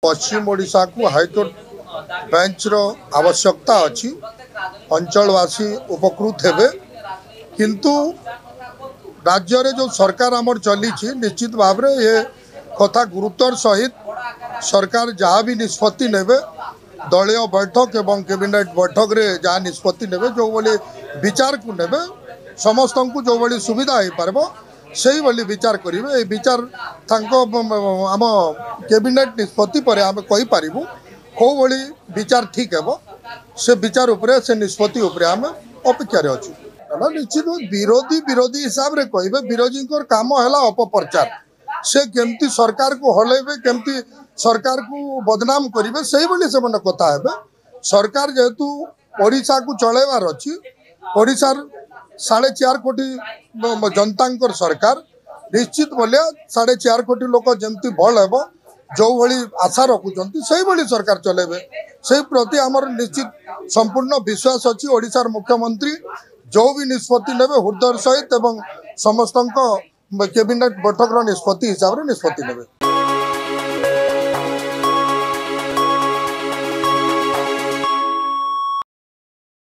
पश्चिम ओडिशा को high court bench रो आवश्यकता अच्छी अंचलवासी उपकृत हेबे किंतु राज्य रे जो सरकार आमर चली निश्चित भाव रे ये कथा गुरुत्वर सहित सरकार जहाँ भी निष्पत्ति नेबे दलीय बैठक एवं कैबिनेट बैठक रे जहाँ निष्पत्ति नेबे जो बोली विचार को नेबे समस्त को जो बोली सुविधा हो पारबो सही बोली विचार करेंगे। विचार आम कैबिनेट निष्पत्ति पर आम कहीपर कौ भाई विचार ठीक है से विचार उपरे से निष्पत्ति उपरे आम अपेक्षा अच्छी निश्चित विरोधी विरोधी हिसाब से कहे विरोधी काम है अपप्रचार से केमती सरकार को हल्बे केमती सरकार को बदनाम करेंगे से भाई कथा है। सरकार जेहेतु ओडिशा को चलैबार अच्छी ओडिशार 4.5 कोटी जनता सरकार निश्चित बोलिया 4.5 कोटी लोक जमती भल हे जो भली आशा रखुंट से भाई सरकार चलेबे से प्रति आमर निश्चित संपूर्ण विश्वास अच्छी। ओडिशार मुख्यमंत्री जो भी निष्पत्ति नेबे हृदय सहित एवं समस्त कैबिनेट बैठक निष्पत्ति हिसाब से निष्पत्ति नेबे।